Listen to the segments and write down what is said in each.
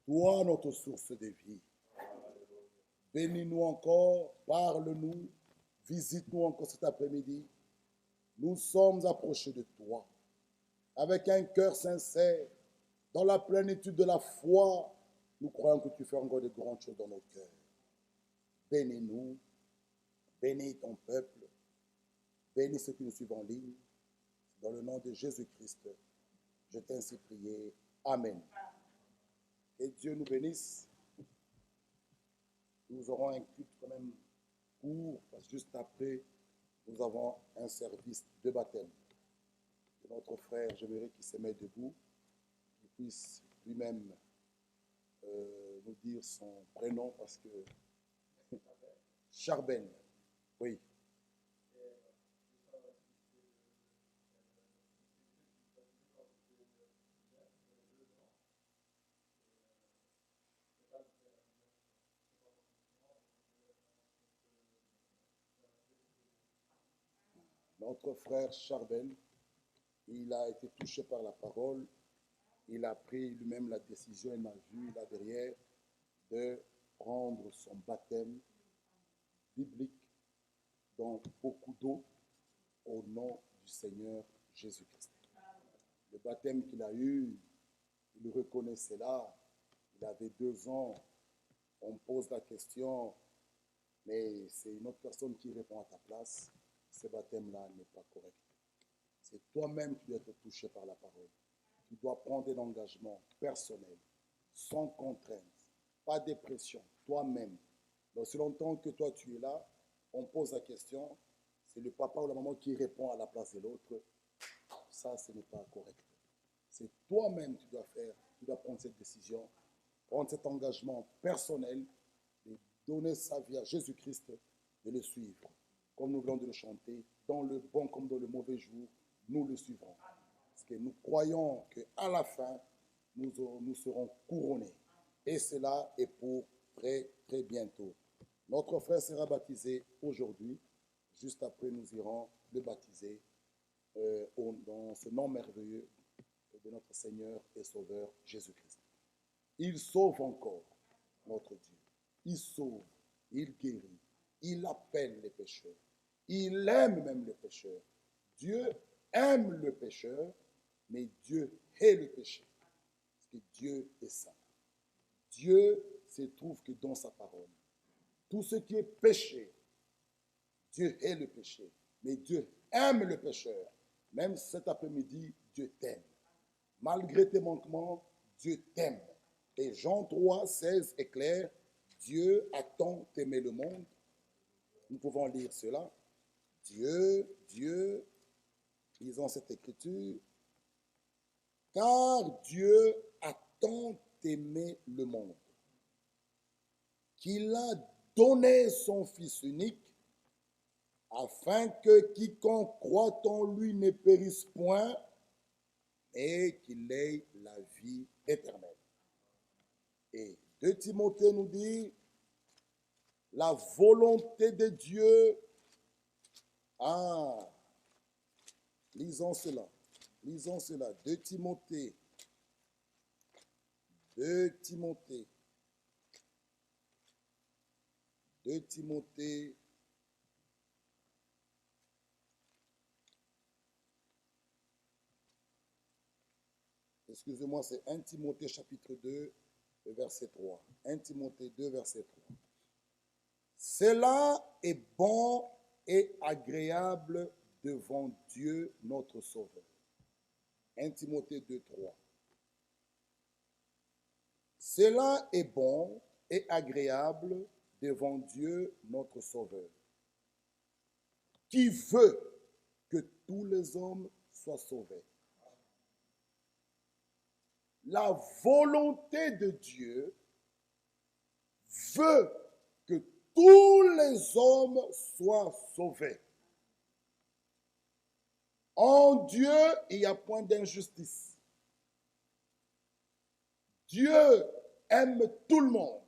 Toi, notre source de vie. Bénis-nous encore, parle-nous, visite-nous encore cet après-midi. Nous sommes approchés de toi avec un cœur sincère, dans la plénitude de la foi. Nous croyons que tu fais encore de grandes choses dans nos cœurs. Bénis-nous, bénis ton peuple, bénis ceux qui nous suivent en ligne. Dans le nom de Jésus-Christ, je t'ai ainsi prié. Amen. Que Dieu nous bénisse. Nous aurons un culte quand même court, parce que juste après, nous avons un service de baptême. Et notre frère, j'aimerais qu'il se mette debout, qu'il puisse lui-même nous dire son prénom, parce que Charbel, oui. Notre frère Charbel, il a été touché par la parole. Il a pris lui-même la décision, il m'a vu là derrière, de prendre son baptême biblique dans beaucoup d'eau au nom du Seigneur Jésus-Christ. Le baptême qu'il a eu, il le reconnaissait là. Il avait 2 ans. On pose la question, mais c'est une autre personne qui répond à ta place. Ce baptême-là n'est pas correct. C'est toi-même qui dois être touché par la parole. Tu dois prendre un engagement personnel, sans contrainte, pas de pression, toi-même. Donc, si longtemps que toi tu es là, on pose la question, c'est le papa ou la maman qui répond à la place de l'autre. Ça, ce n'est pas correct. C'est toi-même que tu dois faire, tu dois prendre cette décision, prendre cet engagement personnel, de donner sa vie à Jésus-Christ, de le suivre. Comme nous venons de le chanter, dans le bon comme dans le mauvais jour, nous le suivrons. Parce que nous croyons qu'à la fin, nous serons couronnés. Et cela est pour très, très bientôt. Notre frère sera baptisé aujourd'hui. Juste après, nous irons le baptiser dans ce nom merveilleux de notre Seigneur et Sauveur Jésus-Christ. Il sauve encore, notre Dieu. Il sauve, il guérit, il appelle les pécheurs. Il aime même les pécheurs. Dieu aime le pécheur, mais Dieu hait le péché. Parce que Dieu est saint. Dieu se trouve que dans sa parole. Tout ce qui est péché, Dieu hait le péché. Mais Dieu aime le pécheur. Même cet après-midi, Dieu t'aime. Malgré tes manquements, Dieu t'aime. Et Jean 3, 16 est clair. Dieu a tant aimé le monde. Nous pouvons lire cela. Dieu, lisons cette écriture. Car Dieu a tant aimé le monde qu'il a donné son Fils unique afin que quiconque croit en lui ne périsse point et qu'il ait la vie éternelle. Et 2 Timothée nous dit, la volonté de Dieu, lisons cela, 2 Timothée, excusez-moi, c'est 1 Timothée chapitre 2, verset 3. 1 Timothée 2, verset 3. Cela est bon et agréable devant Dieu notre Sauveur. 1 Timothée 2, 3. Cela est bon et agréable devant Dieu notre Sauveur, qui veut que tous les hommes soient sauvés. La volonté de Dieu veut que tous les hommes soient sauvés. En Dieu, il n'y a point d'injustice. Dieu aime tout le monde.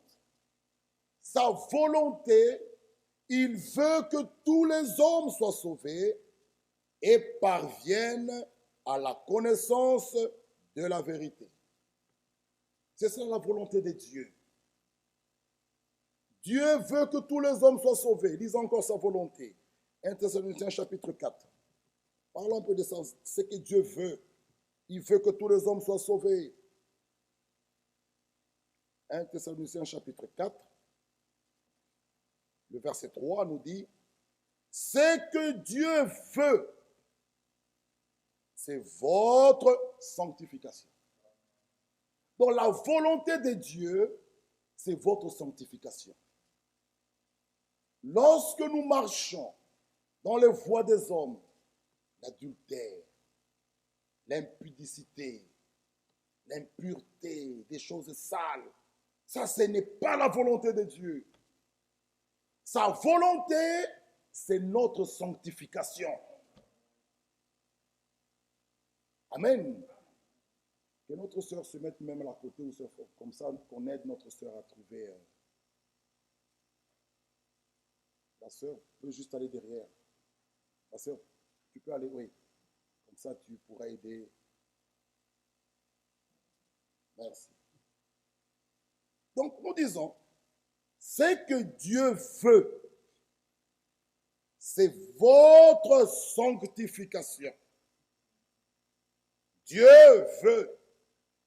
Sa volonté, il veut que tous les hommes soient sauvés et parviennent à la connaissance de la vérité. C'est ça la volonté de Dieu. Dieu veut que tous les hommes soient sauvés. Lisons encore sa volonté. 1 Thessaloniciens chapitre 4. Parlons un peu de ça. Ce que Dieu veut. Il veut que tous les hommes soient sauvés. 1 Thessaloniciens chapitre 4. Le verset 3 nous dit, ce que Dieu veut, c'est votre sanctification. Donc la volonté de Dieu, c'est votre sanctification. Lorsque nous marchons dans les voies des hommes, l'adultère, l'impudicité, l'impureté, des choses sales, ça, ce n'est pas la volonté de Dieu. Sa volonté, c'est notre sanctification. Amen. Que notre sœur se mette même à la côté ou comme ça qu'on aide notre sœur à trouver. La sœur peut juste aller derrière. La sœur, tu peux aller, oui. Comme ça, tu pourras aider. Merci. Donc, nous disons, ce que Dieu veut, c'est votre sanctification. Dieu veut.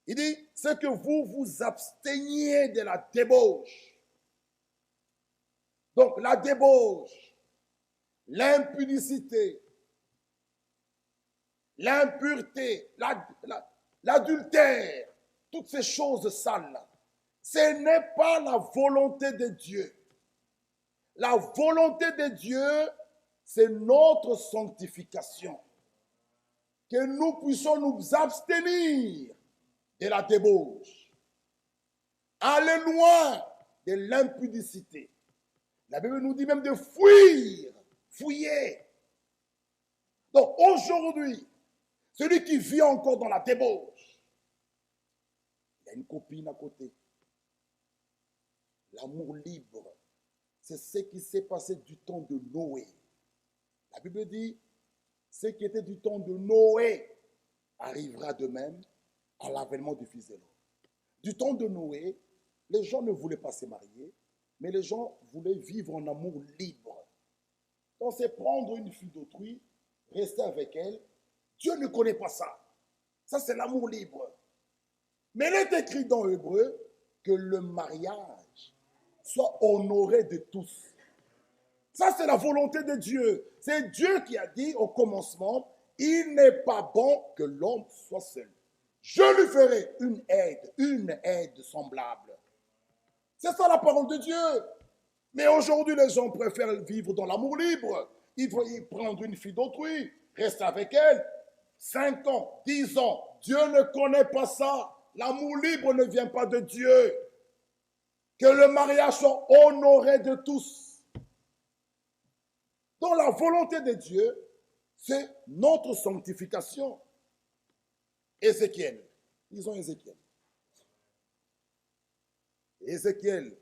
Il dit, c'est que vous vous absteniez de la débauche. Donc, la débauche, l'impudicité, l'impureté, l'adultère, toutes ces choses sales-là, ce n'est pas la volonté de Dieu. La volonté de Dieu, c'est notre sanctification. Que nous puissions nous abstenir de la débauche. Aller loin de l'impudicité. La Bible nous dit même de fuir, fouiller. Donc aujourd'hui, celui qui vit encore dans la débauche, il a une copine à côté. L'amour libre, c'est ce qui s'est passé du temps de Noé. La Bible dit, ce qui était du temps de Noé arrivera de même à l'avènement du Fils de l'homme. Du temps de Noé, les gens ne voulaient pas se marier, mais les gens voulaient vivre en amour libre. Donc c'est prendre une fille d'autrui, rester avec elle. Dieu ne connaît pas ça. Ça, c'est l'amour libre. Mais il est écrit dans Hébreu que le mariage soit honoré de tous. Ça, c'est la volonté de Dieu. C'est Dieu qui a dit au commencement, il n'est pas bon que l'homme soit seul. Je lui ferai une aide semblable. C'est ça la parole de Dieu. Mais aujourd'hui, les gens préfèrent vivre dans l'amour libre. Ils vont prendre une fille d'autrui, rester avec elle. 5 ans, 10 ans. Dieu ne connaît pas ça. L'amour libre ne vient pas de Dieu. Que le mariage soit honoré de tous. Donc la volonté de Dieu, c'est notre sanctification. Ézéchiel. Lisons Ézéchiel. Ézéchiel.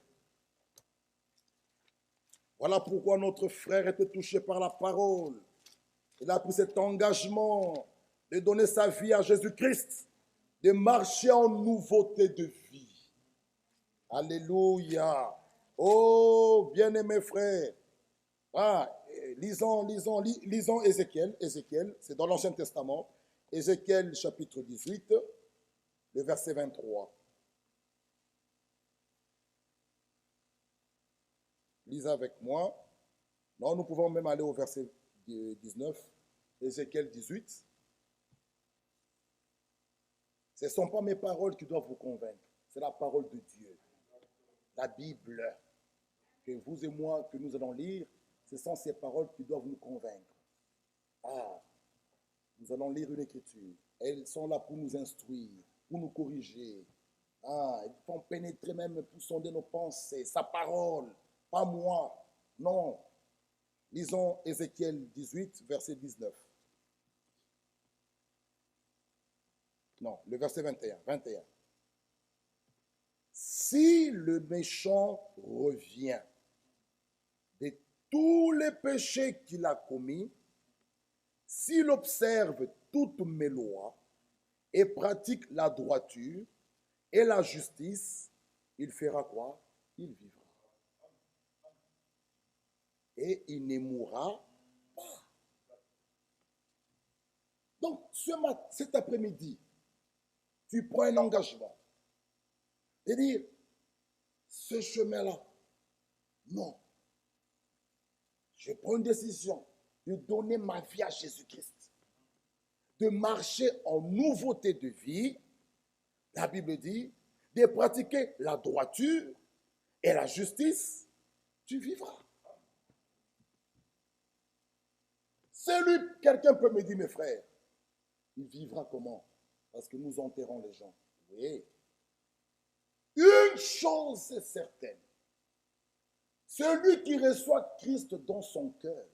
Voilà pourquoi notre frère était touché par la parole. Il a pris cet engagement de donner sa vie à Jésus-Christ, de marcher en nouveauté de vie. Alléluia. Oh, bien-aimés frères. Lisons Ézéchiel. Ézéchiel, c'est dans l'Ancien Testament. Ézéchiel chapitre 18, le verset 23. Lisez avec moi. Non, nous pouvons même aller au verset 19. Ézéchiel 18. Ce ne sont pas mes paroles qui doivent vous convaincre. C'est la parole de Dieu. La Bible que vous et moi, que nous allons lire, ce sont ces paroles qui doivent nous convaincre. Nous allons lire une écriture. Elles sont là pour nous instruire, pour nous corriger. Elles font pénétrer même pour sonder nos pensées. Sa parole, pas moi. Non. Lisons Ézéchiel 18, verset 19. Non, le verset 21. Si le méchant revient de tous les péchés qu'il a commis, s'il observe toutes mes lois et pratique la droiture, et la justice, il fera quoi? Il vivra. Et il ne mourra pas. Donc, cet après-midi, tu prends un engagement et dire, ce chemin-là, non. Je prends une décision de donner ma vie à Jésus-Christ, de marcher en nouveauté de vie. La Bible dit, de pratiquer la droiture et la justice, tu vivras. Quelqu'un peut me dire, mes frères, il vivra comment? Parce que nous enterrons les gens. Oui. Une chose est certaine. Celui qui reçoit Christ dans son cœur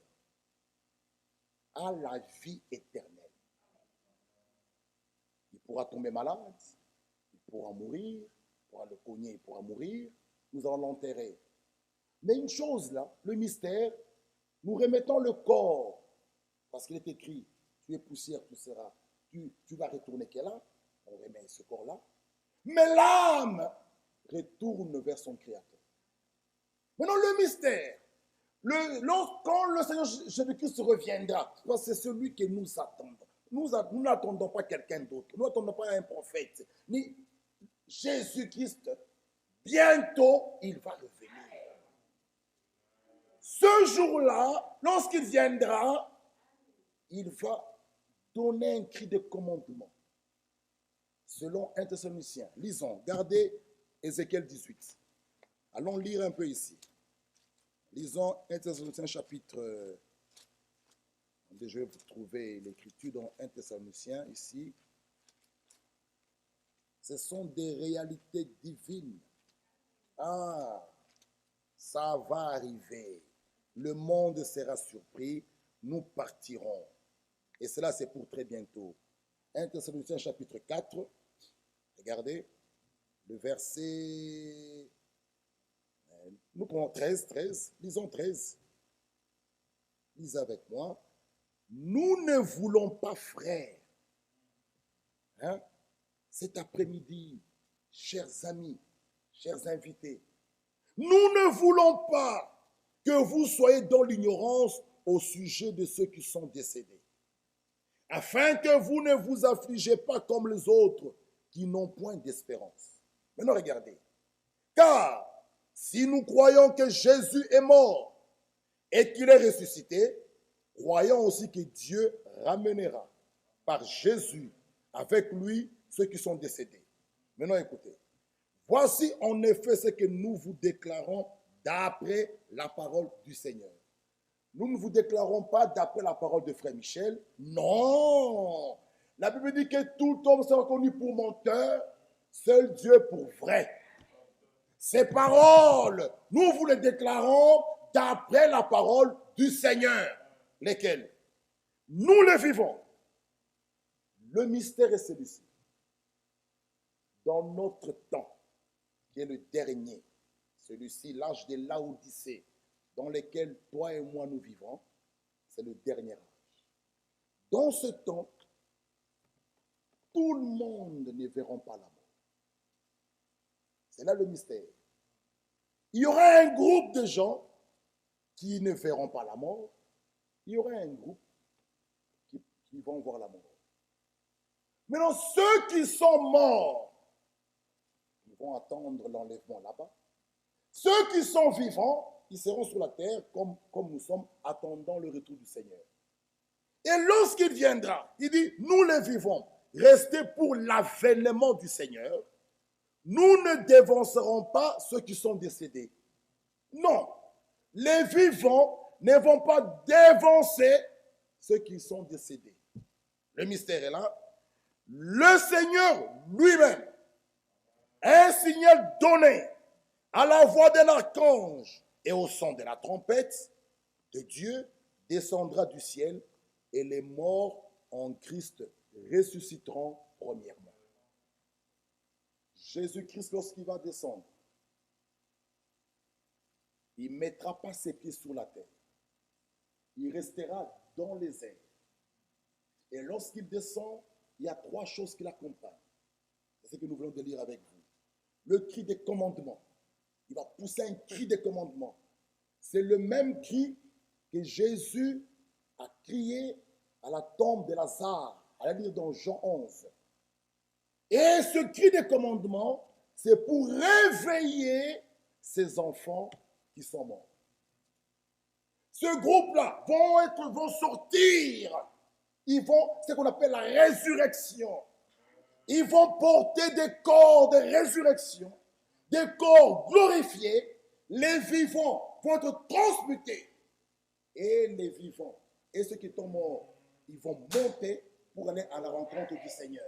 a la vie éternelle. Il pourra tomber malade, il pourra mourir, il pourra le cogner, il pourra mourir. Nous allons l'enterrer. Mais une chose là, le mystère, nous remettons le corps, parce qu'il est écrit, tu es poussière, tu seras, tu vas retourner qu'elle a, on remet ce corps-là. Mais l'âme retourne vers son Créateur. Maintenant, le mystère, quand le Seigneur Jésus-Christ reviendra, c'est celui que nous attendons. Nous n'attendons pas quelqu'un d'autre, nous n'attendons pas un prophète, ni Jésus-Christ. Bientôt, il va revenir. Ce jour-là, lorsqu'il viendra, il va donner un cri de commandement. Selon 1 Thessaloniciens, lisons, gardez Ézéchiel 18. Allons lire un peu ici. Lisons 1 Thessaloniciens chapitre... Je vais vous trouver l'écriture dans 1 Thessaloniciens ici. Ce sont des réalités divines. Ah, ça va arriver. Le monde sera surpris. Nous partirons. Et cela, c'est pour très bientôt. 1 Thessaloniciens chapitre 4. Regardez. Le verset... Nous prenons 13. Lisons 13. Lisez avec moi. Nous ne voulons pas, frères, cet après-midi, chers amis, chers invités, nous ne voulons pas que vous soyez dans l'ignorance au sujet de ceux qui sont décédés, afin que vous ne vous affligez pas comme les autres qui n'ont point d'espérance. Maintenant, regardez. Car si nous croyons que Jésus est mort et qu'il est ressuscité, croyons aussi que Dieu ramènera par Jésus avec lui ceux qui sont décédés. Maintenant, écoutez. Voici en effet ce que nous vous déclarons d'après la parole du Seigneur. Nous ne vous déclarons pas d'après la parole de frère Michel. Non. La Bible dit que tout homme sera reconnu pour menteur, seul Dieu pour vrai. Ces paroles, nous vous les déclarons d'après la parole du Seigneur. Lesquelles? Nous les vivons. Le mystère est celui-ci. Dans notre temps, qui est le dernier, celui-ci, l'âge de Laodicée, dans lequel toi et moi nous vivons, c'est le dernier âge. Dans ce temps, tout le monde ne verra pas la mort. C'est là le mystère. Il y aura un groupe de gens qui ne verront pas la mort. Il y aura un groupe qui vont voir la mort. Maintenant, ceux qui sont morts, ils vont attendre l'enlèvement là-bas. Ceux qui sont vivants, ils seront sur la terre comme nous sommes, attendant le retour du Seigneur. Et lorsqu'il viendra, il dit, nous les vivons, restez pour l'avènement du Seigneur. Nous ne dévancerons pas ceux qui sont décédés. Non, les vivants ne vont pas dévancer ceux qui sont décédés. Le mystère est là. Le Seigneur lui-même, un signal donné à la voix d'un archange et au son de la trompette de Dieu, descendra du ciel et les morts en Christ ressusciteront premièrement. Jésus-Christ, lorsqu'il va descendre, il ne mettra pas ses pieds sur la terre. Il restera dans les airs. Et lorsqu'il descend, il y a trois choses qui l'accompagnent. C'est ce que nous voulons lire avec vous. le cri des commandements. Il va pousser un cri des commandements. C'est le même cri que Jésus a crié à la tombe de Lazare, à la lire dans Jean 11. Et ce cri des commandements, c'est pour réveiller ces enfants qui sont morts. Ce groupe-là vont sortir. Ils vont, c'est ce qu'on appelle la résurrection. Ils vont porter des corps de résurrection, des corps glorifiés. Les vivants vont être transmutés. Et les vivants et ceux qui sont morts, ils vont monter pour aller à la rencontre du Seigneur.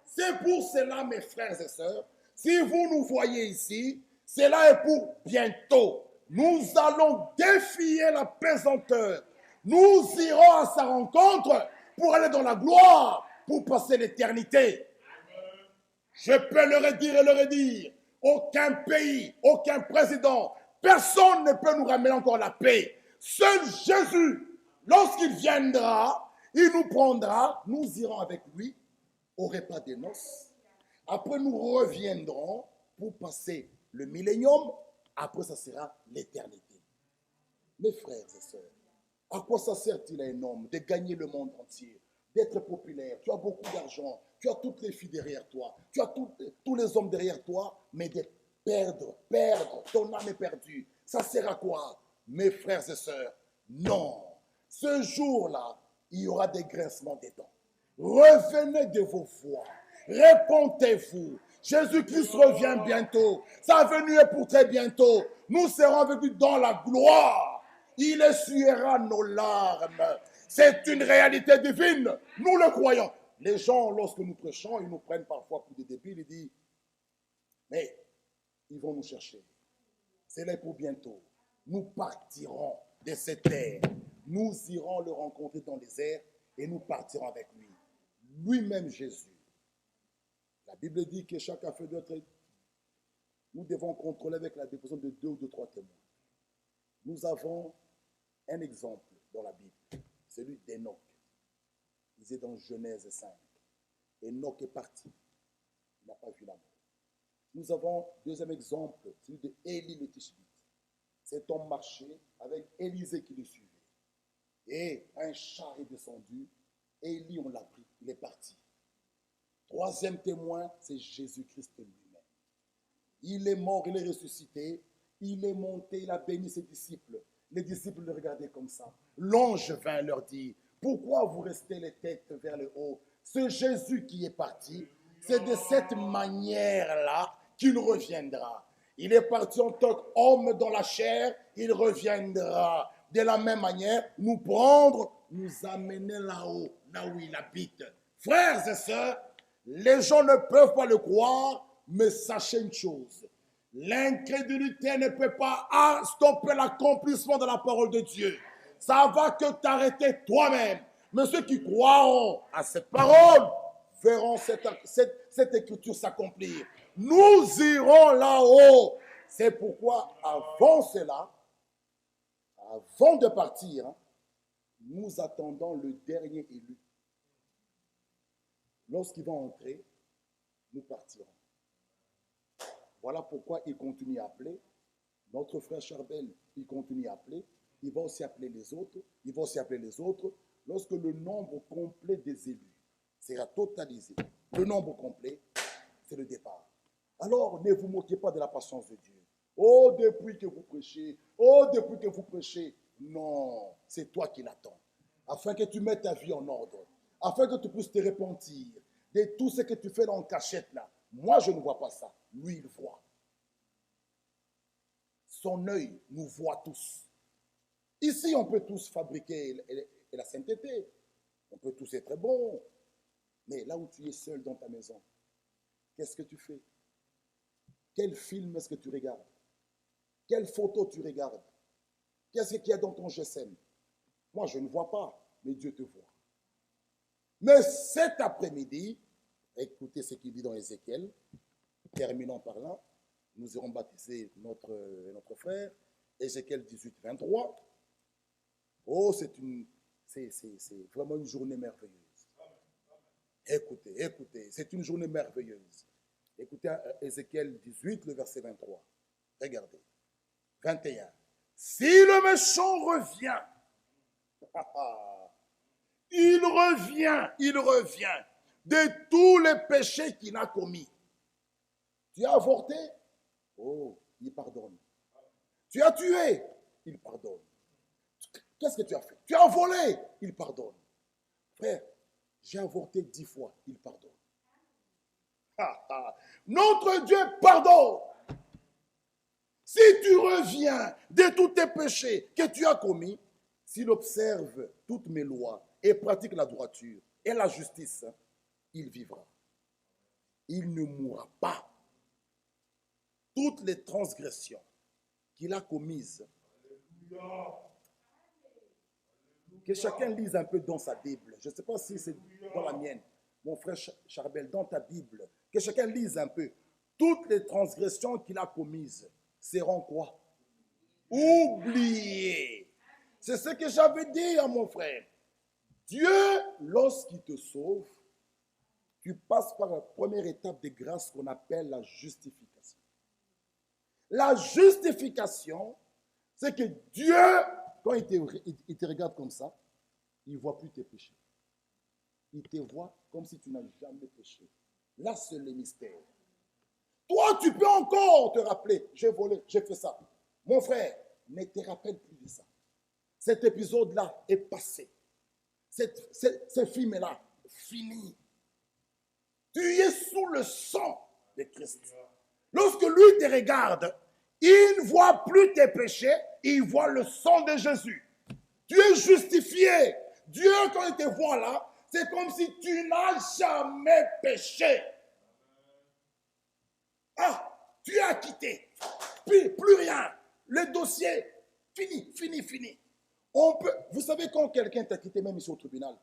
C'est pour cela, mes frères et sœurs, si vous nous voyez ici, cela est pour bientôt. Nous allons défier la pesanteur. Nous irons à sa rencontre pour aller dans la gloire, pour passer l'éternité. Je peux leur dire et leur dire, aucun pays, aucun président, personne ne peut nous ramener encore la paix. Seul Jésus, lorsqu'il viendra, il nous prendra, nous irons avec lui au repas des noces. Après, nous reviendrons pour passer le millénium. Après, ça sera l'éternité. Mes frères et sœurs, à quoi ça sert-il à un homme de gagner le monde entier, d'être populaire? Tu as beaucoup d'argent, tu as toutes les filles derrière toi, tu as tous les hommes derrière toi, mais de perdre, ton âme est perdue. Ça sert à quoi? Mes frères et sœurs, non. Ce jour-là, il y aura des grincements des dents. Revenez de vos voies. Répondez-vous. Jésus-Christ revient bientôt. Sa venue est pour très bientôt. Nous serons avec lui dans la gloire. Il essuiera nos larmes. C'est une réalité divine. Nous le croyons. Les gens, lorsque nous prêchons, ils nous prennent parfois pour des débiles. Ils disent, mais ils vont nous chercher. C'est là pour bientôt. Nous partirons de cette terre. Nous irons le rencontrer dans les airs et nous partirons avec lui. Lui-même Jésus. La Bible dit que chaque affaire doit être... Nous devons contrôler avec la déposition de 2 ou de 3 témoins. Nous avons un exemple dans la Bible, celui d'Enoch. Il est dans Genèse 5. Enoch est parti. Il n'a pas vu la mort. Nous avons deuxième exemple, celui d'Élie le Tishbite. Cet homme marchait avec Élisée qui le suivait. Et un char est descendu. Élie, on l'a pris. Il est parti. Troisième témoin, c'est Jésus-Christ lui-même. Il est mort, il est ressuscité. Il est monté, il a béni ses disciples. Les disciples le regardaient comme ça. L'ange vint leur dire, pourquoi vous restez les têtes vers le haut? Ce Jésus qui est parti, c'est de cette manière-là qu'il reviendra. Il est parti en tant qu'homme dans la chair, il reviendra. De la même manière, nous prendre, nous amener là-haut, là où il habite. Frères et sœurs, les gens ne peuvent pas le croire, mais sachez une chose. L'incrédulité ne peut pas stopper l'accomplissement de la parole de Dieu. Ça va que t'arrêter toi-même. Mais ceux qui croiront à cette parole verront cette écriture s'accomplir. Nous irons là-haut. C'est pourquoi, avant cela, avant de partir, nous attendons le dernier élu. Lorsqu'il va entrer, nous partirons. Voilà pourquoi il continue à appeler. Notre frère Charbel, il continue à appeler. Il va aussi appeler les autres. Il va aussi appeler les autres. Lorsque le nombre complet des élus sera totalisé, le nombre complet, c'est le départ. Alors, ne vous moquez pas de la patience de Dieu. Oh, depuis que vous prêchez. Non, c'est toi qui l'attends. Afin que tu mettes ta vie en ordre. Afin que tu puisses te repentir de tout ce que tu fais dans le cachette là. Moi, je ne vois pas ça. Lui, il voit. Son œil nous voit tous. Ici, on peut tous fabriquer la sainteté. On peut tous être bons. Mais là où tu es seul dans ta maison, qu'est-ce que tu fais? Quel film est-ce que tu regardes? Quelle photo tu regardes? Qu'est-ce qu'il y a dans ton GSM? Moi, je ne vois pas, mais Dieu te voit. Mais cet après-midi, écoutez ce qu'il dit dans Ézéchiel, terminons par là, nous irons baptiser notre frère, Ézéchiel 18, 23. Oh, c'est vraiment une journée merveilleuse. Écoutez, c'est une journée merveilleuse. Écoutez Ézéchiel 18, le verset 23. Regardez. 21. Si le méchant revient, il revient de tous les péchés qu'il a commis. Tu as avorté? Oh, il pardonne. Tu as tué? Il pardonne. Qu'est-ce que tu as fait? Tu as volé? Il pardonne. Frère, j'ai avorté 10 fois, il pardonne. Notre Dieu pardonne. Si tu reviens de tous tes péchés que tu as commis, s'il observe toutes mes lois et pratique la droiture et la justice, il vivra. Il ne mourra pas. Toutes les transgressions qu'il a commises, que chacun lise un peu dans sa Bible. Je ne sais pas si c'est dans la mienne, mon frère Charbel, dans ta Bible, que chacun lise un peu. Toutes les transgressions qu'il a commises seront quoi? Oubliées. C'est ce que j'avais dit à mon frère. Dieu, lorsqu'il te sauve, tu passes par la première étape de grâce qu'on appelle la justification. La justification, c'est que Dieu, quand il te regarde comme ça, il ne voit plus tes péchés. Il te voit comme si tu n'as jamais péché. Là, c'est le mystère. Toi, tu peux encore te rappeler, j'ai volé, j'ai fait ça. Mon frère, ne te rappelle plus de ça. Cet épisode-là est passé. Ce film-là, fini. Tu es sous le sang de Christ. Lorsque lui te regarde, il ne voit plus tes péchés, il voit le sang de Jésus. Tu es justifié. Dieu, quand il te voit là, c'est comme si tu n'as jamais péché. Ah, tu es acquitté. Plus rien. Le dossier, fini. Vous savez, quand quelqu'un t'a quitté, même ici au tribunal,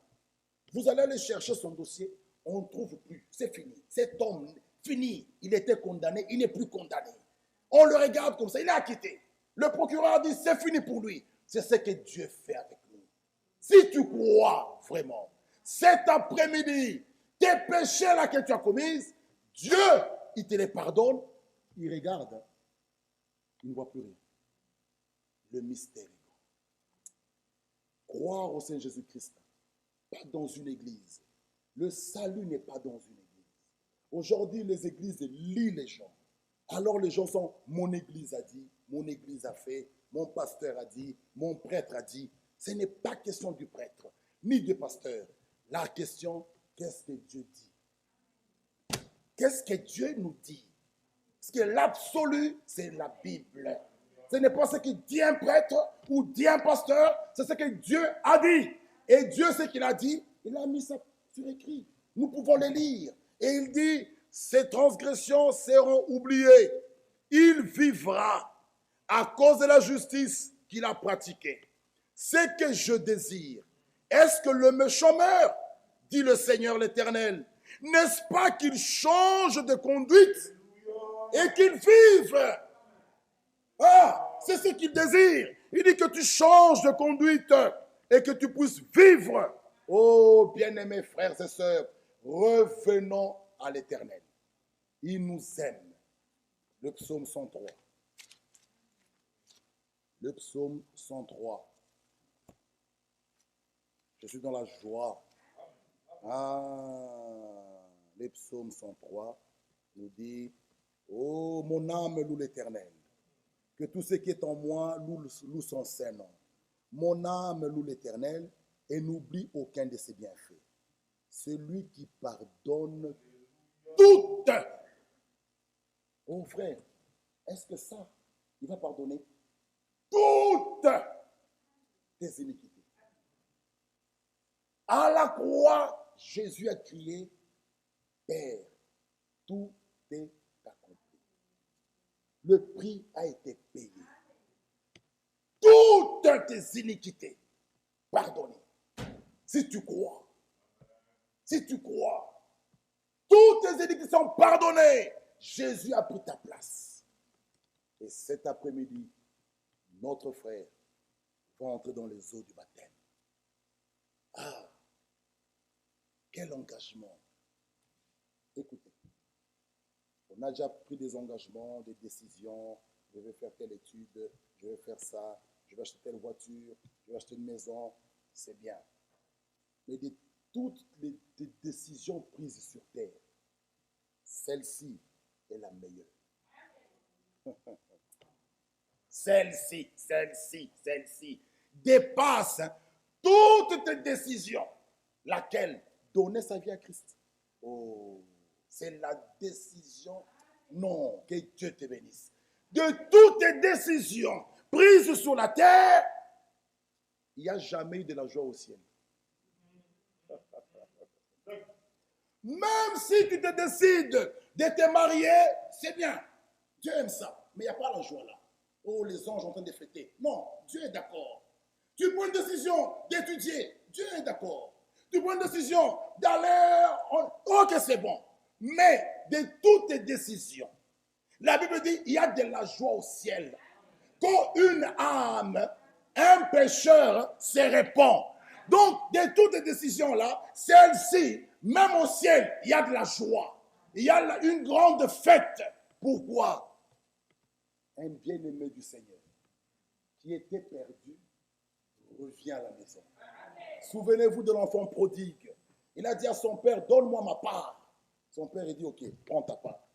vous allez aller chercher son dossier, on ne trouve plus. C'est fini. Cet homme, fini. Il était condamné, il n'est plus condamné. On le regarde comme ça, il est acquitté. Le procureur dit, c'est fini pour lui. C'est ce que Dieu fait avec nous. Si tu crois vraiment, cet après-midi, tes péchés là que tu as commis, Dieu, il te les pardonne. Il regarde, il ne voit plus rien. Le mystère est grand. Croire au Seigneur Jésus-Christ, pas dans une église. Le salut n'est pas dans une église. Aujourd'hui, les églises lient les gens. Alors les gens sont, mon église a dit, mon église a fait, mon pasteur a dit, mon prêtre a dit. Ce n'est pas question du prêtre, ni du pasteur. La question, qu'est-ce que Dieu dit? Qu'est-ce que Dieu nous dit? Parce que l'absolu, c'est la Bible. Ce n'est pas ce que dit un prêtre ou dit un pasteur, c'est ce que Dieu a dit. Et Dieu, ce qu'il a dit, il a mis ça sur écrit. Nous pouvons le lire. Et il dit, ces transgressions seront oubliées. Il vivra à cause de la justice qu'il a pratiquée. Ce que je désire, est-ce que le méchant meurt? Dit le Seigneur l'Éternel. N'est-ce pas qu'il change de conduite et qu'il vive? Ah, c'est ce qu'il désire. Il dit que tu changes de conduite et que tu puisses vivre. Oh, bien-aimés frères et sœurs, revenons à l'Éternel. Il nous aime. Le psaume 103. Le psaume 103. Je suis dans la joie. Le psaume 103 nous dit, oh, mon âme loue l'Éternel. Que tout ce qui est en moi loue son saint nom. Mon âme loue l'Éternel et n'oublie aucun de ses bienfaits. Celui qui pardonne toutes. Oh frère, est-ce que ça, il va pardonner toutes tes iniquités? À la croix, Jésus a crié, Père, tout est accompli. Le prix a été payé. Toutes tes iniquités pardonnées. Si tu crois, toutes tes iniquités sont pardonnées. Jésus a pris ta place. Et cet après-midi, notre frère va entrer dans les eaux du baptême. Ah, quel engagement. Écoutez, a déjà pris des engagements, des décisions. Je vais faire telle étude, je vais faire ça, je vais acheter telle voiture, je vais acheter une maison. C'est bien. Mais de toutes les décisions prises sur terre, celle-ci est la meilleure. Celle-ci dépasse toutes tes décisions. Laquelle? Donner sa vie à Christ. Oh, c'est la décision. Non, que Dieu te bénisse. De toutes tes décisions prises sur la terre, il n'y a jamais eu de la joie au ciel. Même si tu te décides de te marier, c'est bien. Dieu aime ça. Mais il n'y a pas la joie là. Oh, les anges sont en train de fêter. Non, Dieu est d'accord. Tu prends une décision d'étudier. Dieu est d'accord. Tu prends une décision d'aller. Ok, c'est bon. Mais de toutes tes décisions, la Bible dit il y a de la joie au ciel. Quand une âme, un pécheur se répand. Donc, de toutes les décisions-là, celle-ci, même au ciel, il y a de la joie. Il y a une grande fête. Pourquoi? Un bien-aimé du Seigneur qui était perdu revient à la maison. Souvenez-vous de l'enfant prodigue. Il a dit à son père, donne-moi ma part. Son père, il dit, ok, prends ta part.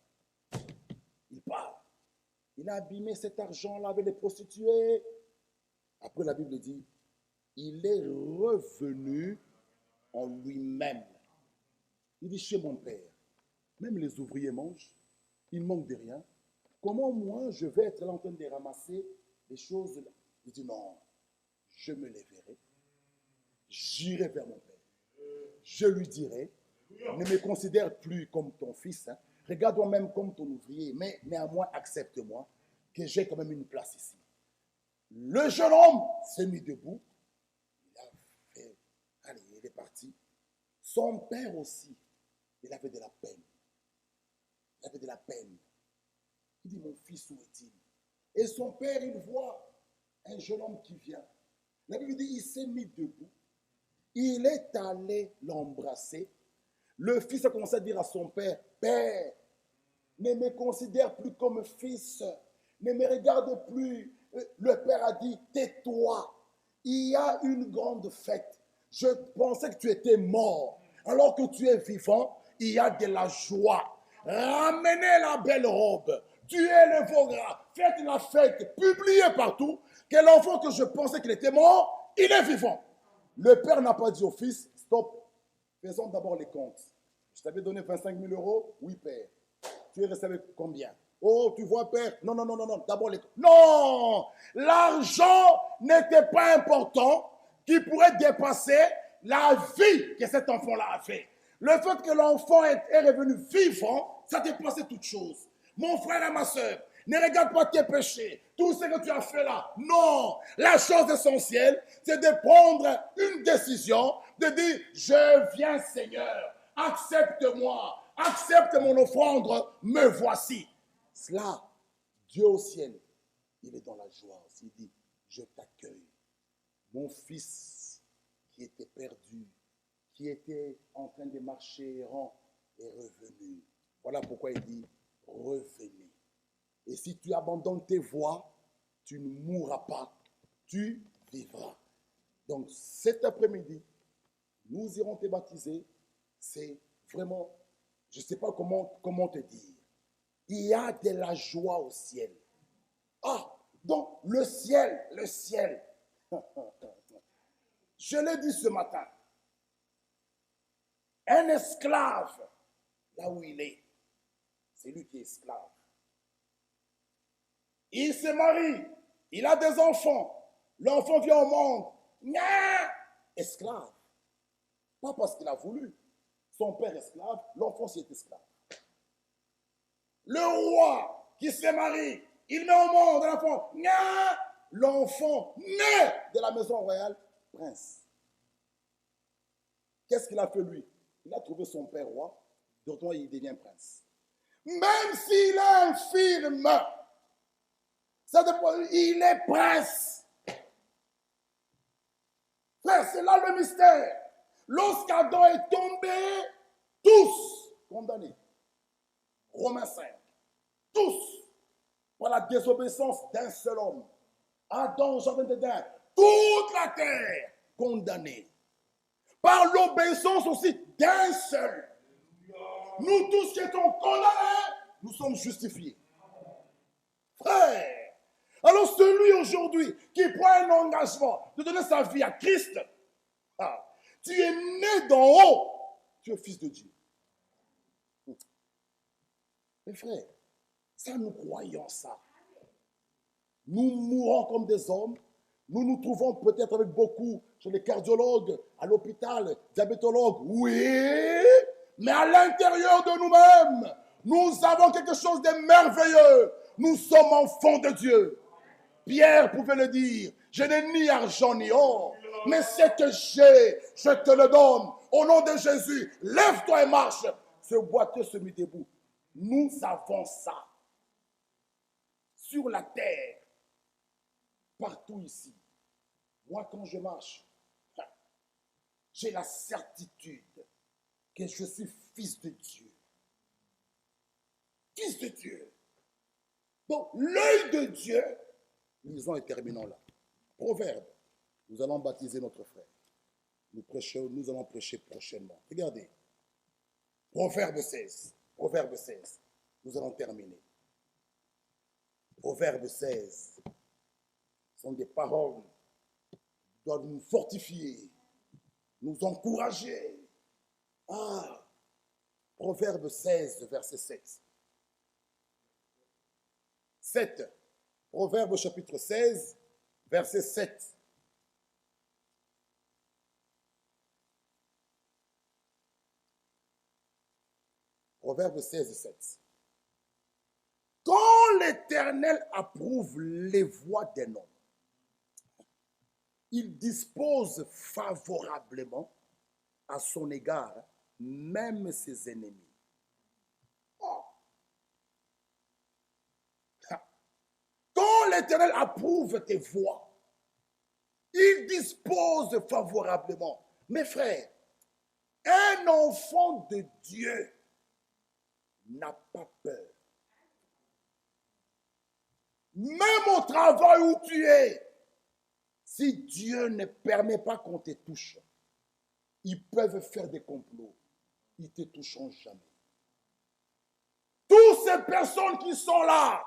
Il part. Il a abîmé cet argent-là avec les prostituées. Après, la Bible dit, il est revenu en lui-même. Il dit, chez mon père, même les ouvriers mangent, ils ne manquent de rien. Comment moi, je vais être là en train de ramasser les choses là? Il dit, non, je me lèverai, j'irai vers mon père. Je lui dirai, ne me considère plus comme ton fils, hein. Regarde-moi même comme ton ouvrier, mais néanmoins accepte-moi que j'ai quand même une place ici. Le jeune homme s'est mis debout, il a fait, allez, il est parti. Son père aussi, il avait de la peine. Il avait de la peine. Il dit, mon fils, où est-il? Et son père, il voit un jeune homme qui vient. La Bible dit, il s'est mis debout. Il est allé l'embrasser. Le fils a commencé à dire à son père, Père, ne me considère plus comme fils. Ne me regarde plus. Le père a dit, tais-toi. Il y a une grande fête. Je pensais que tu étais mort. Alors que tu es vivant, il y a de la joie. Ramenez la belle robe. Tuez le veau gras. Faites la fête. Publiez partout que l'enfant que je pensais qu'il était mort, il est vivant. Le père n'a pas dit au fils, stop, faisons d'abord les comptes. Je t'avais donné 25 000 euros. Oui, père. Tu es resté avec combien? Oh, tu vois, père? Non, d'abord les comptes. Non! L'argent n'était pas important qui pourrait dépasser la vie que cet enfant-là a fait. Le fait que l'enfant est revenu vivant, ça dépassait toute chose. Mon frère et ma soeur, ne regarde pas tes péchés, tout ce que tu as fait là. Non, la chose essentielle, c'est de prendre une décision, de dire, je viens Seigneur, accepte-moi, accepte mon offrande, me voici. Cela, Dieu au ciel, il est dans la joie. Il dit, je t'accueille. Mon fils qui était perdu, qui était en train de marcher errant, est revenu. Voilà pourquoi il dit, revenez. Et si tu abandonnes tes voies, tu ne mourras pas, tu vivras. Donc cet après-midi, nous irons te baptiser. C'est vraiment, je ne sais pas comment te dire. Il y a de la joie au ciel. Ah, donc le ciel. Je l'ai dit ce matin. Un esclave, là où il est, c'est lui qui est esclave. Il se marie, il a des enfants. L'enfant vient au monde. Nya! Esclave. Pas parce qu'il a voulu. Son père esclave, l'enfant c'est esclave. Le roi qui se marie, il met au monde l'enfant. Nya! L'enfant naît de la maison royale, prince. Qu'est-ce qu'il a fait lui? Il a trouvé son père roi, d'autant il devient prince. Même s'il est infirme, il est prince. Frère, c'est là le mystère. Lorsqu'Adam est tombé, tous condamnés. Romains 5. tous, par la désobéissance d'un seul homme, Adam au jardin d'Éden, toute la terre condamnée. Par l'obéissance aussi d'un seul. Nous tous qui étions condamnés, nous sommes justifiés. Frère, alors celui aujourd'hui qui prend un engagement de donner sa vie à Christ, tu es né d'en haut, tu es fils de Dieu. Mes frères, ça nous croyons ça. Nous mourons comme des hommes. Nous nous trouvons peut-être avec beaucoup chez les cardiologues, à l'hôpital, diabétologues. Oui, mais à l'intérieur de nous-mêmes, nous avons quelque chose de merveilleux. Nous sommes enfants de Dieu. Pierre pouvait le dire. Je n'ai ni argent ni or, mais ce que j'ai, je te le donne. Au nom de Jésus, lève-toi et marche. Ce boiteux se mit debout. Nous avons ça. Sur la terre, partout ici. Moi, quand je marche, j'ai la certitude que je suis fils de Dieu. Fils de Dieu. Donc, l'œil de Dieu, lisons et terminons là. Proverbe. Nous allons baptiser notre frère. Nous allons prêcher prochainement. Regardez. Proverbe 16. Proverbe 16. Nous allons terminer. Proverbe 16. Ce sont des paroles qui doivent nous fortifier, nous encourager. Proverbe 16, verset 7. 7. Proverbe chapitre 16, verset 7. Proverbe 16, 7. Quand l'Éternel approuve les voies d'un homme, il dispose favorablement à son égard même ses ennemis. Quand l'Éternel approuve tes voies, il dispose favorablement. Mes frères, un enfant de Dieu n'a pas peur. Même au travail où tu es, si Dieu ne permet pas qu'on te touche, ils peuvent faire des complots. Ils ne te toucheront jamais. Toutes ces personnes qui sont là,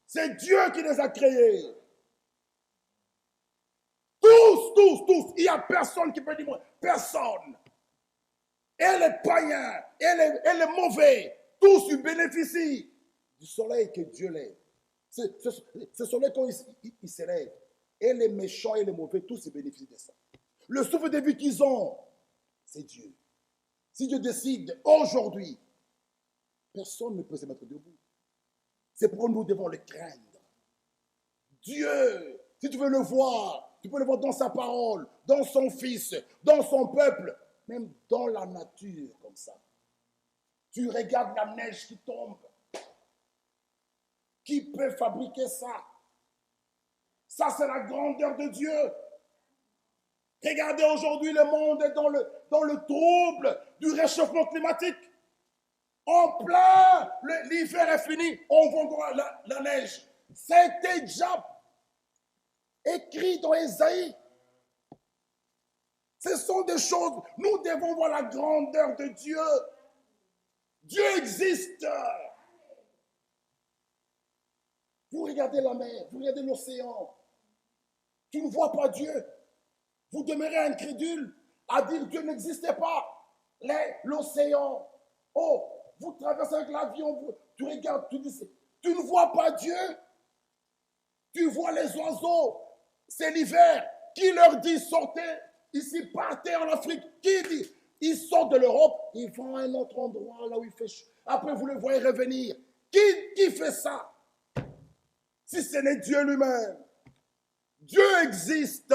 c'est Dieu qui les a créées. Tous. Il n'y a personne qui peut dire moi. Personne. Et les païens, et les mauvais, tous ils bénéficient du soleil que Dieu lève. Ce soleil, quand il s'élève, et les méchants et les mauvais, tous ils bénéficient de ça. Le souffle de vie qu'ils ont, c'est Dieu. Si Dieu décide aujourd'hui, personne ne peut se mettre debout. C'est pourquoi nous devons le craindre. Dieu, si tu veux le voir, tu peux le voir dans sa parole, dans son Fils, dans son peuple, même dans la nature comme ça. Tu regardes la neige qui tombe. Qui peut fabriquer ça? Ça, c'est la grandeur de Dieu. Regardez aujourd'hui, le monde est dans le trouble du réchauffement climatique. En plein, l'hiver est fini, on voit encore la neige. C'était déjà écrit dans Ésaïe. Ce sont des choses, nous devons voir la grandeur de Dieu. Dieu existe. Vous regardez la mer, vous regardez l'océan. Tu ne vois pas Dieu. Vous demeurez incrédule à dire Dieu n'existait pas. L'océan. Oh, vous traversez avec l'avion, tu regardes, tu dis, tu ne vois pas Dieu. Tu vois les oiseaux. C'est l'hiver. Qui leur dit sortez ici, partez en Afrique? Qui dit? Ils sortent de l'Europe, ils vont à un autre endroit là où il fait chaud. Après, vous les voyez revenir. Qui fait ça? Si ce n'est Dieu lui-même. Dieu existe.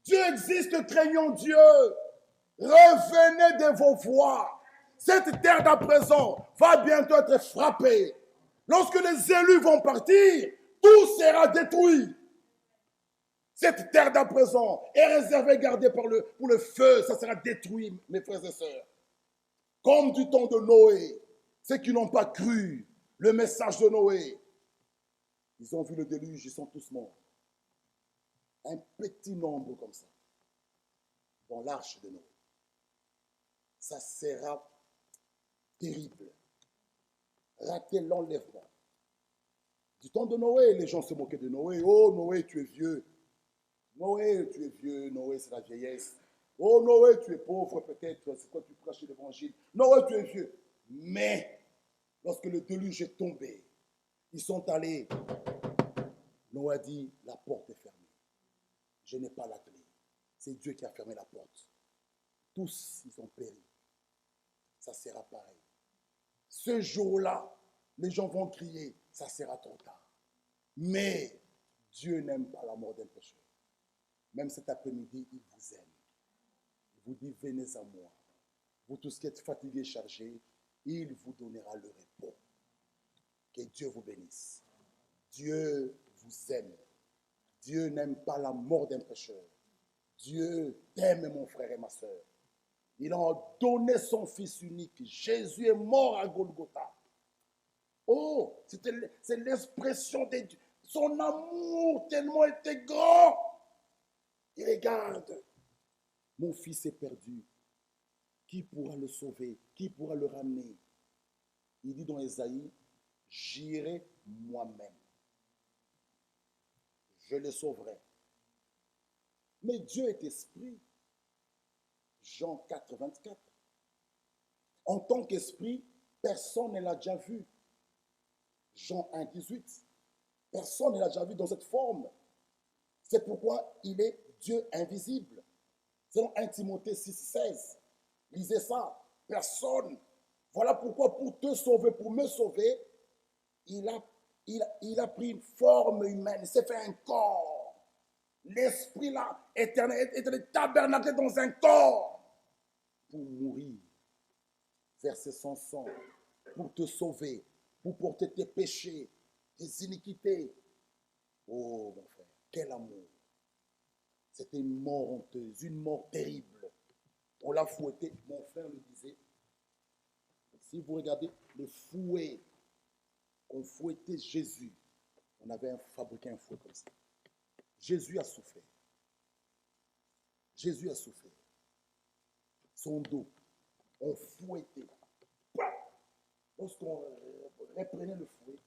Dieu existe, craignons Dieu. Revenez de vos voies. Cette terre d'à présent va bientôt être frappée. Lorsque les élus vont partir, tout sera détruit. Cette terre d'à présent est réservée, gardée pour le feu. Ça sera détruit, mes frères et sœurs. Comme du temps de Noé, ceux qui n'ont pas cru le message de Noé. Ils ont vu le déluge, ils sont tous morts. Un petit nombre comme ça, dans l'arche de Noé. Ça sera terrible. Rater l'enlèvement. Du temps de Noé, les gens se moquaient de Noé. Oh, Noé, tu es vieux. Noé, tu es vieux. Noé, c'est la vieillesse. Oh, Noé, tu es pauvre peut-être. C'est quoi tu prêches l'évangile. Noé, tu es vieux. Mais, lorsque le déluge est tombé, ils sont allés. Noé a dit, la porte est fermée. Je n'ai pas la clé. C'est Dieu qui a fermé la porte. Tous, ils ont péri. Ça sera pareil. Ce jour-là, les gens vont crier, ça sera trop tard. Mais Dieu n'aime pas la mort d'un pécheur. Même cet après-midi, il vous aime. Il vous dit, venez à moi. Vous tous qui êtes fatigués, chargés, il vous donnera le repos. Que Dieu vous bénisse. Dieu vous aime. Dieu n'aime pas la mort d'un pécheur. Dieu t'aime, mon frère et ma soeur. Il a donné son Fils unique. Jésus est mort à Golgotha. Oh, c'est l'expression de Dieu. Son amour tellement était grand. Il regarde. Mon fils est perdu. Qui pourra le sauver? Qui pourra le ramener? Il dit dans Ésaïe, j'irai moi-même. Je le sauverai. Mais Dieu est esprit. Jean 4, 24. En tant qu'esprit, personne ne l'a déjà vu. Jean 1, 18. Personne ne l'a déjà vu dans cette forme. C'est pourquoi il est Dieu invisible. Selon 1 Timothée 6, 16. Lisez ça. Personne. Voilà pourquoi pour te sauver, pour me sauver, il a pris une forme humaine. Il s'est fait un corps. L'esprit là, éternel, est tabernaclé dans un corps pour mourir, verser son sang, pour te sauver, pour porter tes péchés, tes iniquités. Oh mon frère, quel amour. C'était une mort honteuse, une mort terrible. On l'a fouetté, mon frère le disait. Si vous regardez le fouet qu'on fouettait Jésus, on avait fabriqué un fouet comme ça. Jésus a souffert. Jésus a souffert. Son dos, on fouettait. Lorsqu'on reprenait le fouet,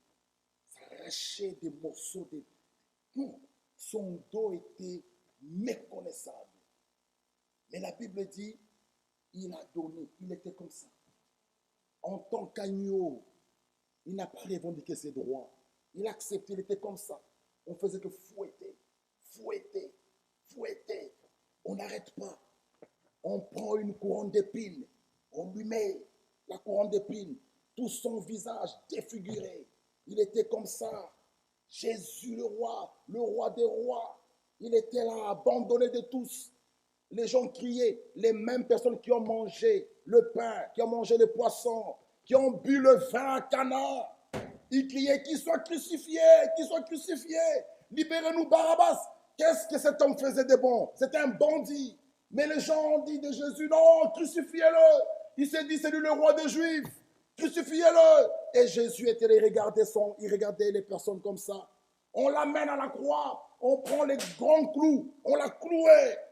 ça arrachait des morceaux de... Son dos était méconnaissable. Mais la Bible dit, il a donné, il était comme ça. En tant qu'agneau, il n'a pas revendiqué ses droits. Il a accepté, il était comme ça. On faisait que fouetter, fouetter, fouetter. On n'arrête pas. On prend une couronne d'épines, on lui met la couronne d'épines, tout son visage défiguré. Il était comme ça. Jésus le roi des rois. Il était là, abandonné de tous. Les gens criaient, les mêmes personnes qui ont mangé le pain, qui ont mangé le poisson, qui ont bu le vin à Cana. Ils criaient qu'il soit crucifié, qu'il soit crucifié. Libérez-nous Barabbas. Qu'est-ce que cet homme faisait de bon? C'était un bandit. Mais les gens ont dit de Jésus, non, crucifiez-le. Il s'est dit, c'est lui le roi des Juifs. Crucifiez-le. Et Jésus était là, il regardait les personnes comme ça. On l'amène à la croix. On prend les grands clous. On l'a cloué.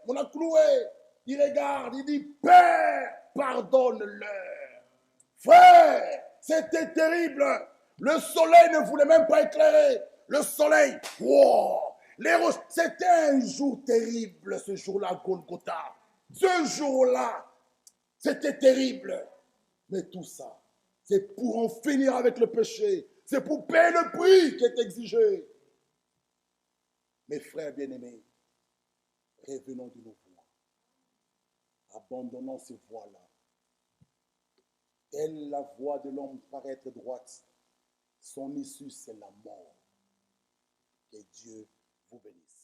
Il regarde, il dit, Père, pardonne-leur. Frère, c'était terrible. Le soleil ne voulait même pas éclairer. Le soleil, wow, les roches. C'était un jour terrible, ce jour-là, Golgotha. Ce jour-là, c'était terrible. Mais tout ça, c'est pour en finir avec le péché. C'est pour payer le prix qui est exigé. Mes frères bien-aimés, revenons de nos voies. Abandonnons ces voies-là. Telle la voie de l'homme paraît être droite, son issue c'est la mort. Que Dieu vous bénisse.